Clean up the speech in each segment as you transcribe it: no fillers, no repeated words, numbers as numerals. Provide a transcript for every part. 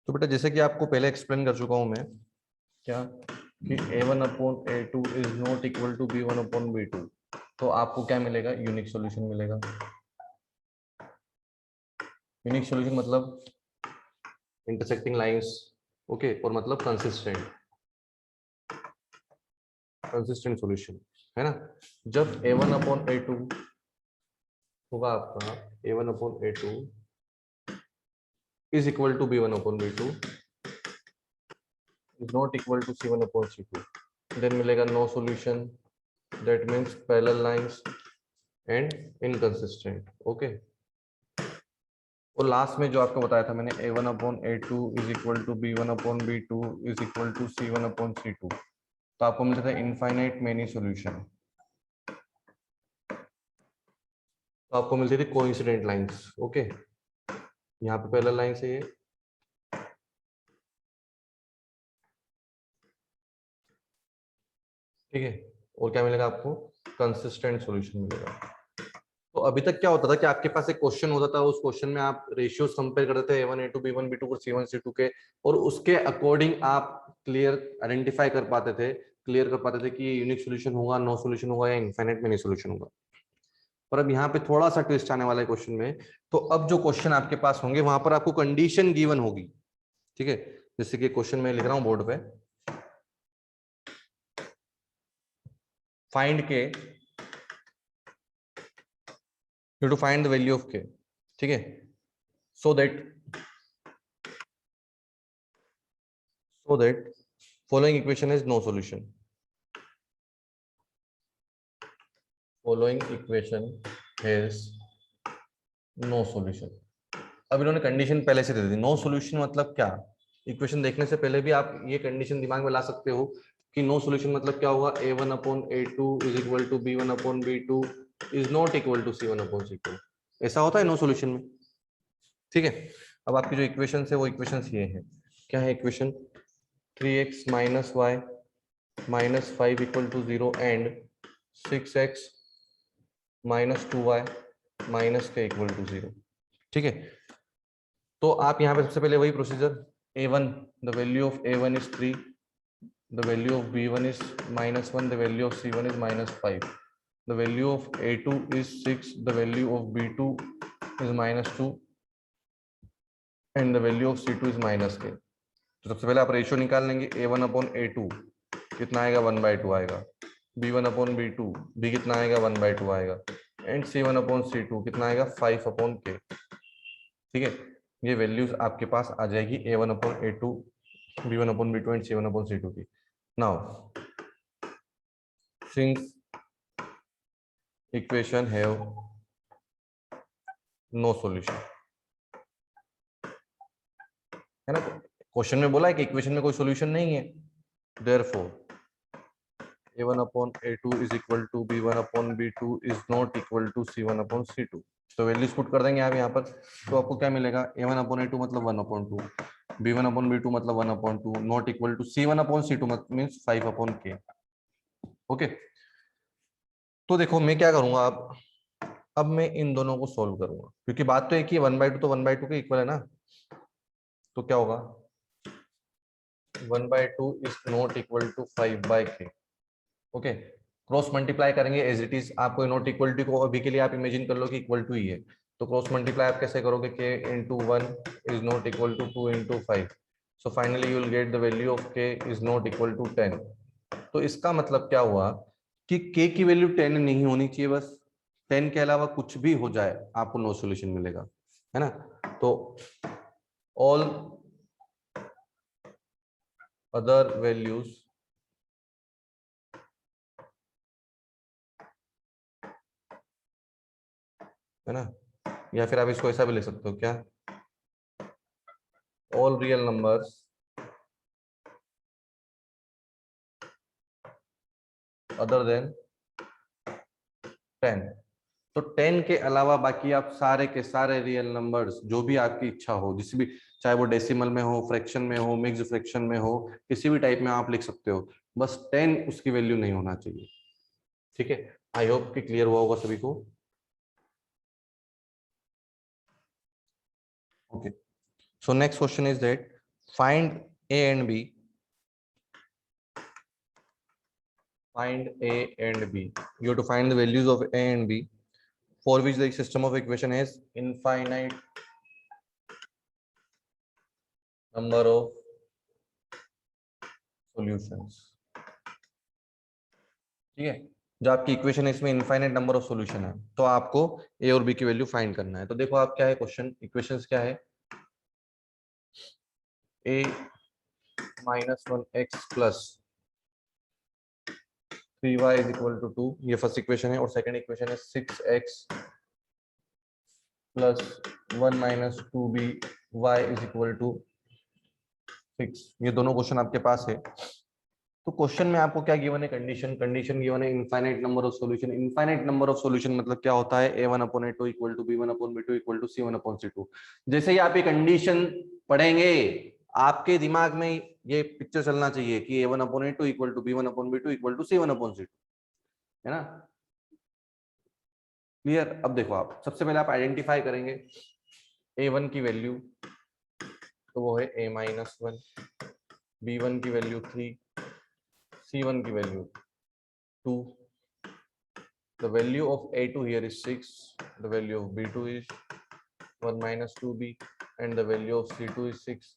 तो बेटा जैसे कि आपको पहले एक्सप्लेन कर चुका हूं मैं क्या कि a1/a2 is not equal to b1/b2, तो आपको क्या मिलेगा, यूनिक सॉल्यूशन मिलेगा। यूनिक सॉल्यूशन मतलब इंटरसेक्टिंग लाइंस, ओके, और मतलब कंसिस्टेंट सॉल्यूशन, है ना। जब a1/a2 होगा आपका, a1/a2 is equal to b1/b2 is not equal to c1/c2, then मिलेगा no solution, that means parallel lines and inconsistent, okay। और लास्ट में जो आपको बताया था मैंने, a1/a2 is equal to b1/b2 is equal to c1/c2, तो आपको मिलता था इनफाइनाइट मेनी सॉल्यूशन, तो आपको मिलती थी कोइंसिडेंट लाइंस, ओके। यहाँ पे पैरेलल लाइन से ये, ठीक है, और क्या मिलेगा आपको, कंसिस्टेंट सॉल्यूशन मिलेगा। तो अभी तक क्या होता था कि आपके पास एक क्वेश्चन होता था, उस क्वेश्चन में आप रेशियोज कंपेयर करते थे a1 a2 b1 b2 और c1 c2 के, और उसके अकॉर्डिंग आप क्लियर आइडेंटिफाई कर पाते थे, क्लियर कर पाते थे कि ये यूनिक सॉल्यूशन होगा, नो सॉल्यूशन होगा या इनफाइनाइट मेनी सॉल्यूशन होगा। पर अब यहाँ पे थोड़ा सा ट्विस्ट आने वाला है क्वेश्चन में। तो अब जो क्वेश्चन आपके पास होंगे वहां पर आपको कंडीशन गिवन होगी, ठीक है। जैसे कि क्वेश्चन में लिख रहा हूं बोर्ड पे, find K, you to find the value of K, ठीक है, so that following equation has no solution, following equation has no solution। अब इन्होंने कंडीशन पहले से दे दी, नो सॉल्यूशन मतलब क्या, इक्वेशन देखने से पहले भी आप ये कंडीशन दिमाग में ला सकते हो कि नो सॉल्यूशन मतलब क्या होगा, a1/a2 is equal to b1/b2 is not equal to c1/c2, ऐसा होता है नो सॉल्यूशन में, ठीक है। अब आपकी जो इक्वेशन है वो इक्वेशन ये है, क्या है equation, 3x - y - 5 equal to 0 and 6x - 2y - k equal to 0, ठीक है। तो आप यहाँ पे सबसे पहले वही procedure, a1 the value of a1 is 3, the value of b1 is -1, the value of c1 is -5, the value of a2 is 6, the value of b2 is -2 and the value of c2 is -k। तो सबसे पहले आप ratio निकाल लेंगे, a1/a2 कितना आएगा, 1/2 आएगा, b1/b2 भी कितना आएगा, 1/2 आएगा, एंड c1/c2 कितना आएगा, 5/k, ठीक है। ये वैल्यूज आपके पास आ जाएगी a1/a2, b1/b2 एंड c1/c2 की। Now since equation have no solution, है ना, क्वेश्चन में बोला है कि इक्वेशन में कोई सॉल्यूशन नहीं है, therefore a1/a2 is equal to b1/b2 is not equal to c1/c2। तो वैल्यूज पुट कर देंगे आप यहाँ पर, तो आपको क्या मिलेगा, a1/a2 मतलब 1/2, b1/b2 मतलब 1/2, not equal to c1/c2 means 5/k, okay. तो देखो मैं क्या करूंगा, अब मैं इन दोनों को सोल्व करूंगा, क्योंकि बात तो एक ही, 1/2 तो 1/2 के इक्वल है ना। तो क्या होगा, 1/2 is not equal to 5/k, okay. Cross multiply करेंगे एज इट इज, आपको नॉट इक्वल टू को अभी के लिए आप इमेजिन कर लो कि इक्वल टू ही है, तो क्रॉस मल्टीप्लाई आप कैसे करोगे, k into 1 is not equal to 2 into 5, so finally you will get the value of k is not equal to 10। तो इसका मतलब क्या हुआ कि k की वैल्यू 10 नहीं होनी चाहिए, बस 10 के अलावा कुछ भी हो जाए आपको नो सॉल्यूशन मिलेगा, है ना। तो ऑल अदर वैल्यूज है ना, या फिर आप इसको ऐसा भी ले सकते हो क्या, all real numbers other than 10। तो 10 के अलावा बाकी आप सारे के सारे रियल नंबर्स जो भी आपकी इच्छा हो, जिस भी, चाहे वो डेसिमल में हो, फ्रैक्शन में हो, मिक्स फ्रैक्शन में हो, किसी भी टाइप में आप लिख सकते हो, बस 10 उसकी वैल्यू नहीं होना चाहिए, ठीक है। आई होप कि क्लियर हुआ होगा सभी को, okay. So next question is that find a and b, find a and b. You have to find the values of a and b for which the system of equation has infinite number of solutions. ठीक है, जो आपकी equation है इसमें infinite number of solution है, तो आपको ए और बी की वैल्यू फाइंड करना है। तो देखो आप क्या है क्वेश्चन, इक्वेशंस क्या है, a minus 1x plus 3y is equal to 2, ये फर्स्ट इक्वेशन है। और सेकंड इक्वेशन है 6x plus 1 minus 2b y is equal to 6। ये दोनों क्वेश्चन आपके पास है। तो क्वेश्चन में आपको क्या गिवन है, कंडीशन, कंडीशन गिवन है infinite number of solution. Infinite number of solution मतलब क्या होता है, a1/a2 equal to b1/b2 equal to c1/c2। जैसे ही आप ये कंडीशन पढ़ेंगे आपके दिमाग में ये पिक्चर चलना चाहिए कि a1/a2 equal to b1/b2 equal to c1/c2, है ना, क्लियर। अब देखो आप सबसे पहले आप आइडेंटिफाई करेंगे a1 की वैल्यू, तो वो है a-1, b1 की वैल्यू 3, c1 की value 2, the value of a2 here is 6, the value of b2 is 1 minus 2b and the value of c2 is 6,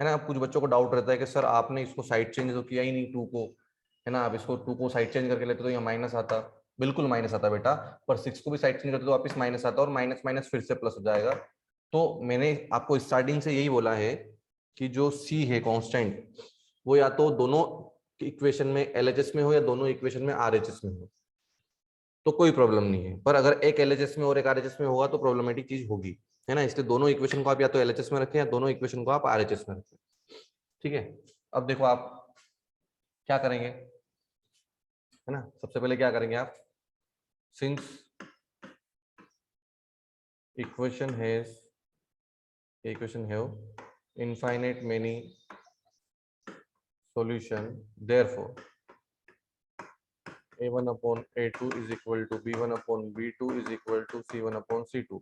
है ना। कुछ बच्चों को डाउट रहता है कि सर आपने इसको साइड चेंज तो किया ही नहीं 2 को, है ना, आप इसको 2 को साइड चेंज करके लेते तो यहाँ माइनस आता, बिल्कुल माइनस आता बेटा, पर 6 को भी साइड चेंज करते तो वापस माइनस आता और माइनस माइनस फिर से प्लस हो जाएगा। तो मैंने आपको स्टार्टिंग से यही बोला है कि जो c है कांस्टेंट, वो या तो दोनों इक्वेशन में LHS में हो या दोनों इक्वेशन में RHS में हो, तो कोई प्रॉब्लम नहीं है। पर अगर एक LHS में और एक RHS में होगा तो प्रॉब्लमेटिक चीज होगी, है ना। इसलिए दोनों इक्वेशन को आप या तो LHS में रखें या दोनों इक्वेशन को आप RHS में रखें, ठीक है। अब देखो आप क्या करेंगे, है ना, सबसे पहले क्या करेंगे आप, since equation have infinite many solution, therefore a1/a2 is equal to b1/b2 is equal to c1/c2.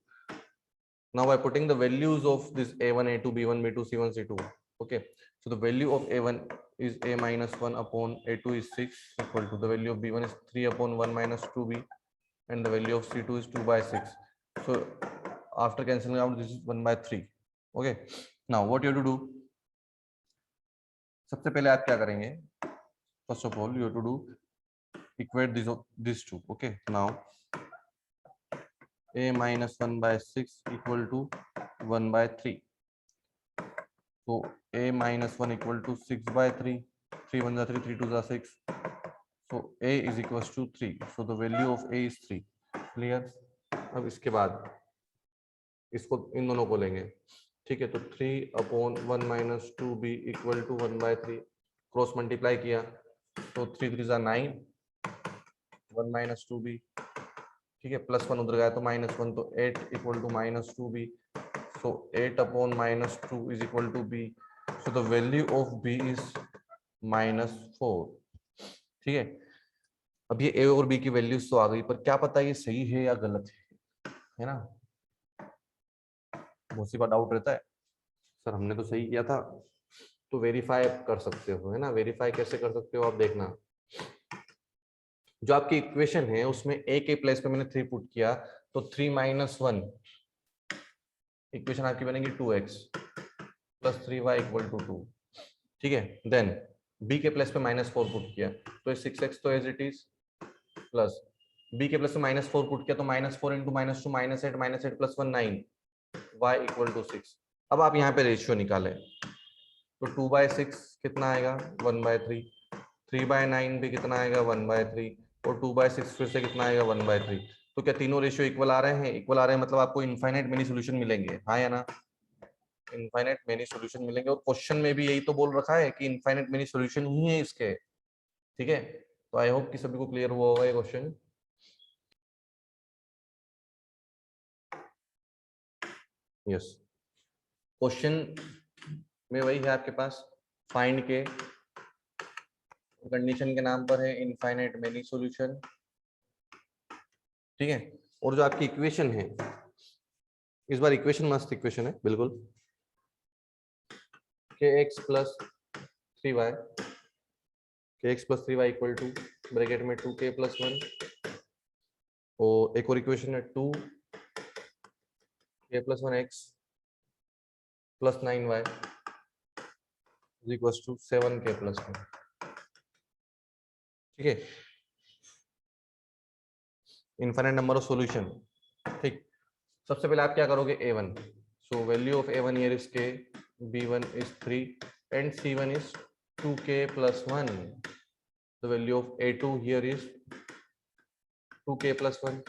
Now by putting the values of this a1, a2, b1, b2, c1, c2, okay, so the value of a1 is a minus 1 upon a2 is 6 equal to the value of b1 is 3 upon 1 minus 2b and the value of c2 is 2 by 6. So after cancelling out this is 1 by 3. Okay, now what you have to do, सबसे पहले आप क्या करेंगे, first of all you have to do equate these two. Okay, now a minus 1 by 6 equal to 1 by 3. So a minus 1 equal to 6 by 3, 3 1 is 3, 3 2 is 6. So a is equals to 3. So the value of a is 3. Clear? अब इसके बाद इसको इन दोनों को लेंगे, ठीक है। तो 3/1 minus 2b equal to 1 by 3, cross multiply किया तो 3 3 is 9, 1 minus 2b, ठीक है, प्लस 1 उधर गया तो -1, तो 8 equal to minus 2b। So 8/-2 is equal to b. So the value of b is -4, ठीक है। अब ये a और b की वैल्यूज तो आ गई, पर क्या पता ये सही है या गलत है ना। बहुत सी बार डाउट रहता है, सर हमने तो सही किया था। तो वेरीफाई कर सकते हो, है ना। वेरीफाई कैसे कर सकते हो आप देखना, जो आपकी इक्वेशन है उसमें a के प्लेस पे मैंने 3 पुट किया, तो 3 - 1 इक्वेशन आपकी बनेगी 2x plus 3y equal to 2, ठीक है। देन b के प्लेस पे -4 पुट किया तो 6x तो as it is, plus b के प्लेस पे -4 पुट किया तो -4 into -2 -8 plus 1 9 y equal to 6। अब आप यहाँ पे रेशियो निकालें तो 2/6 कितना आएगा 1/3, 3/9 भी कितना आएगा 1/3 और 2/6 फिर से कितना आएगा 1/3। तो क्या तीनों रेशियो इक्वल आ रहे हैं, इक्वल आ रहे हैं, मतलब आपको इनफाइनाइट मेनी सॉल्यूशन मिलेंगे, हाँ या ना, इनफाइनाइट मेनी सॉल्यूशन मिलेंगे। और क्वेश्चन में भी यही तो बोल रखा है कि इनफाइनाइट मेनी सॉल्यूशन ही है इसके, ठीक है। तो आई होप कि सभी को क्लियर हुआ होगा ये क्वेश्चन। यस, क्वेश्चन में वही है आपके पास, फाइंड के कंडीशन के नाम पर है इनफाइनाइट मेनी सॉल्यूशन, ठीक है। और जो आपकी इक्वेशन है, इस बार इक्वेशन मस्त इक्वेशन है बिल्कुल, kx plus 3y, kx plus 3y equal to bracket में 2k plus 1, और एक और इक्वेशन है 2k plus 1x plus 9y is equals to 7k plus 1। ठीक है, इनफाइनाइट नंबर ऑफ सॉल्यूशन। ठीक, सबसे पहले आप क्या करोगे, a1, so value of a1 here is k, b1 is 3 and c1 is 2k plus 1। the value of a2 here is 2k plus 1,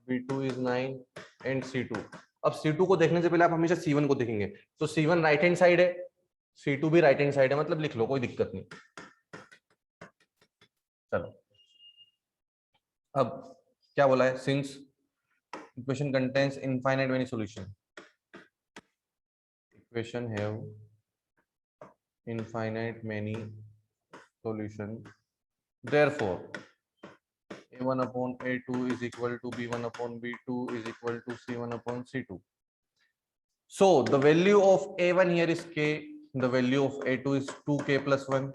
b2 is 9 and c2। अब c2 को देखने से पहले आप हमेशा c1 को देखेंगे, तो c1 राइट हैंड साइड है, c2 भी राइट हैंड साइड है, मतलब लिख लो, कोई दिक्कत नहीं। चलो, अब क्या बोला है, since equation contains infinite many solution, equation have infinite many solution, therefore a1 upon a2 is equal to b1 upon b2 is equal to c1 upon c2। so the value of a1 here is k, the value of a2 is 2k plus 1,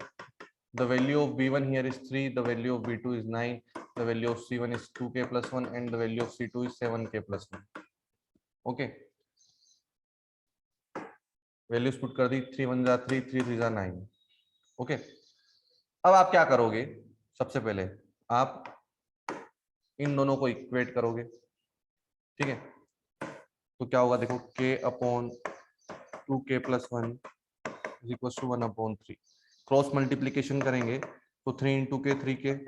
the value of b1 here is 3, the value of b2 is 9, the value of c1 is 2k plus 1 and the value of c2 is 7k plus 1। okay, values put कर दी, 3 1 जा 3, 3 3 जा 9। Okay, अब आप क्या करोगे, सबसे पहले आप इन दोनों को इक्वेट करोगे। ठीक है, तो क्या होगा, देखो k upon 2k plus 1 is equal to 1 upon 3। Cross multiplication करेंगे तो 3 इंटू के 3k,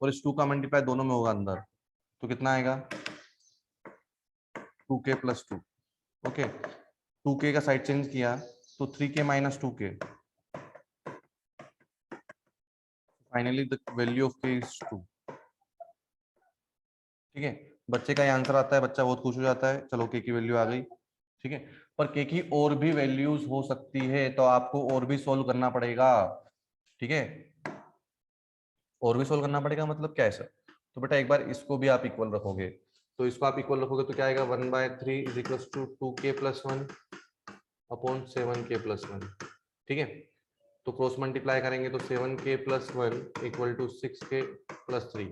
और इस 2 का मल्टीप्लाई दोनों में होगा अंदर, तो कितना आएगा 2k प्लस 2। ओके, 2k का साइड चेंज किया तो 3k minus 2k, finally the value of k is 2। ठीक है, बच्चे का ये आंसर आता है, बच्चा बहुत खुश हो जाता है, चलो k की वैल्यू आ गई। ठीक है, पर k की और भी वैल्यूज हो सकती है, तो आपको और भी सोल्व करना पड़ेगा। ठीक है, और भी सोल्व करना पड़ेगा, मतलब क्या है सर, तो बेटा एक बार इसको भी आप इक्वल रखोगे, तो इसको आप इक्वल रखोगे तो क्या आएगा, 1/3 is equal to 2k plus 1 upon 7k plus 1। ठीक है, तो क्रॉस मल्टीप्लाई करेंगे तो 7k plus 1 equal to 6k plus 3,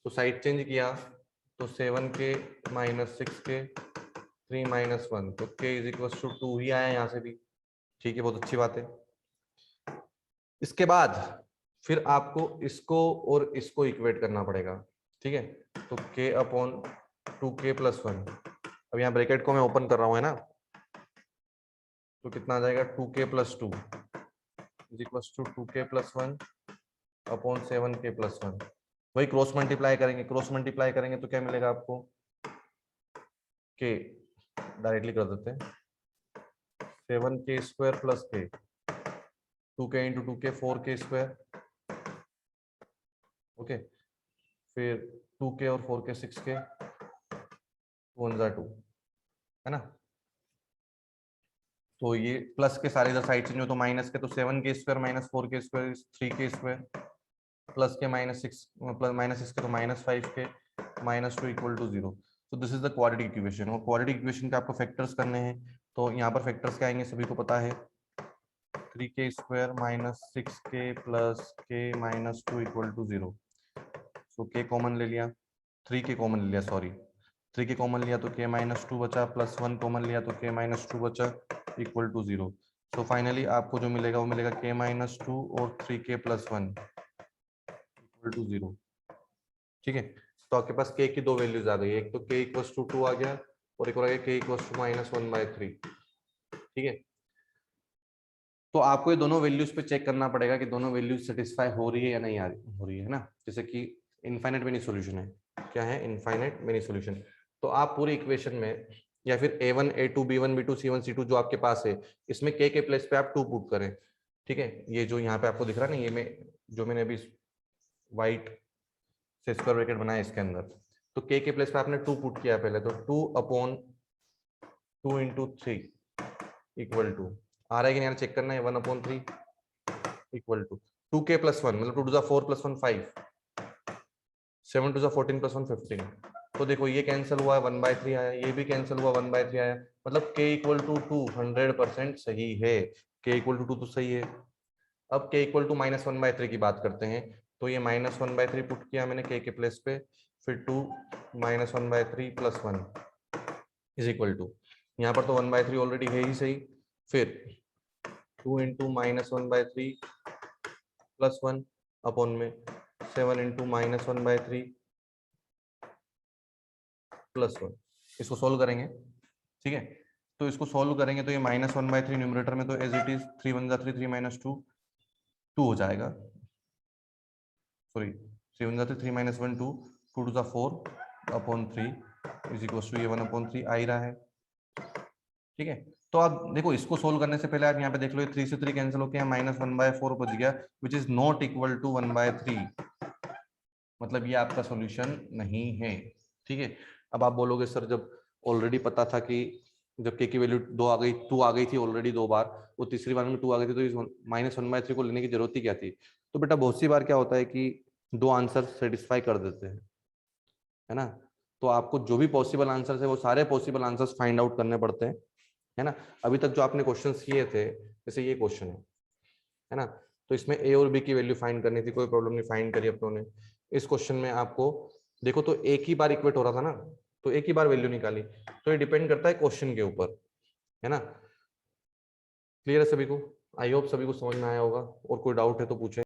तो साइड चेंज किया तो 7k माइनस 6k 3 माइनस 1, तो k इज इक्वल टू 2 ही आया यहाँ से भी। ठीक है, बहुत अच्छी बात है। इसके बाद फिर आपको इसको और इसको इक्वेट करना पड़ेगा। ठीक है, तो k अपॉन 2k प्लस 1, अब यहाँ ब्रैकेट को मैं ओपन कर रहा हूँ, है ना, तो कितना आ जाएगा 2k plus 2 is equal to 2k plus 1 upon 7k plus 1। वही क्रॉस मल्टीप्लाई करेंगे, क्रॉस मल्टीप्लाई करेंगे तो क्या मिलेगा आपको, k डायरेक्टली कर देते हैं, 7k square plus k, 2k into 2k 4k square. Okay, फिर 2k और 4k 6k, 2 1 2, है ना, तो ये प्लस के सारे इधर साइड चेंज हो तो माइनस के, तो 7k square minus 4k square 3k square, plus के माइनस 6 प्लस माइनस 6 के तो minus 5k minus 2 equal to 0। तो this is the quadratic equation, और क्वाड्रेटिक इक्वेशन के आपको फैक्टर्स करने हैं, तो यहाँ पर फैक्टर्स क्या आएंगे सभी को पता है, 3k square minus 6k plus k minus 2 equal to 0। So k common ले लिया, 3k कॉमन ले लिया, सॉरी 3k कॉमन लिया तो k माइनस 2 बचा, प्लस 1 कॉमन लिया तो k माइनस 2 बचा इक्वल टू 0। सो फाइनली आपको जो मिलेगा वो मिलेगा k माइनस 2 और 3k प्लस 1 इक्वल टू 0। ठीक है, तो आपके पास k की दो वैल्यूज आ गई, एक तो k इक्वल्स टू 2 आ गया, और एक और आ गया k इक्वल्स टू माइनस 1/3। ठीक है, तो आपको ये दोनों वैल्यूज पे चेक करना पड़ेगा कि दोनों वैल्यूज सेटिस्फाई हो रही है या नहीं हो रही है ना, जैसे कि इनफाइनाइट मेनी सॉल्यूशन है, क्या है, इनफाइनाइट मेनी सॉल्यूशन। तो आप पूरी इक्वेशन में या फिर a1 a2 b1 b2 c1 c2 जो आपके पास है, इसमें k के प्लेस पे आप 2 पुट करें। ठीक है, ये जो यहाँ पे आपको दिख रहा है ना, ये जो मैंने अभी व्हाइट से स्क्वायर ब्रैकेट बनाया इसके अंदर, तो k के प्लेस पे आपने 2 पुट किया पहले, तो 2 अपॉन 2 इंटू 3 इक्वल टू, आ रहा है कि नहीं, चेक करना है, 1 upon 3 equal to 2k plus 1, मतलब 2 टू 4 प्लस 1 5, 7 टू 14 प्लस 1 15। तो देखो ये कैंसिल हुआ है, 1/3 आया, ये भी कैंसिल हुआ 1/3 आया, मतलब k इक्वल टू 100% सही है, k इक्वल टू 2 तो सही है। अब k इक्वल टू -1/3 की बात करते हैं, तो ये -1/3 पुट किया मैंने k के प्लेस पे, फिर 2 -1/3 + 1 इज इक्वल टू, यहाँ पर तो 1/3 ऑलरेडी है ही सही, फिर 2 इंटू -1/3 + 1 अपॉन में 7 इंटू -1/3 + 1, इसको सॉल्व करेंगे, ठीक है। तो इसको सॉल्व करेंगे तो ये -1/3 न्यूमरेटर में तो एज इट इज 3 × 3 3 - 2 2 हो जाएगा, sorry 3 × 3 3 - 1 2 2 × 4 upon 3 is equal to ये 1/3 आ ही रहा है, ठीक है। तो आप देखो इसको सोल्व करने से पहले आप यहाँ पे देख लो, 3 से 3 कैंसिल होकर -1/4 बच गया, which is not equal to 1/3, मतलब ये आपका सॉल्यूशन नहीं है, ठीक है। अब आप बोलोगे सर जब ऑलरेडी पता था कि जब के की वैल्यू 2 आ गई, 2 आ गई थी ऑलरेडी 2 बार, वो तीसरी बार में 2 आ गई थी, तो इस -1/3 को लेने की जरूरत ही क्या थी। तो बेटा बहुत सी बार क्या होता है कि 2 आंसर सेटिस्फाई कर देते हैं, है ना। तो आपको जो भी पॉसिबल आंसर है वो सारे पॉसिबल आंसर्स फाइंड आउट करने पड़ते हैं, है ना। अभी तक जो आपने क्वेश्चंस किए थे, जैसे ये क्वेश्चन है ना, तो इसमें ए और बी की वैल्यू फाइंड करनी थी, कोई प्रॉब्लम नहीं, फाइंड करी अपनों ने। इस क्वेश्चन में आपको देखो तो एक ही बार इक्वेट हो रहा था ना, तो एक ही बार वैल्यू निकाली, तो ये डिपेंड करता है क्वेश्चन के ऊपर, है ना। क्लियर है सभी को? आई होप सभी को समझ में आया होगा, और कोई डाउट है तो पूछे।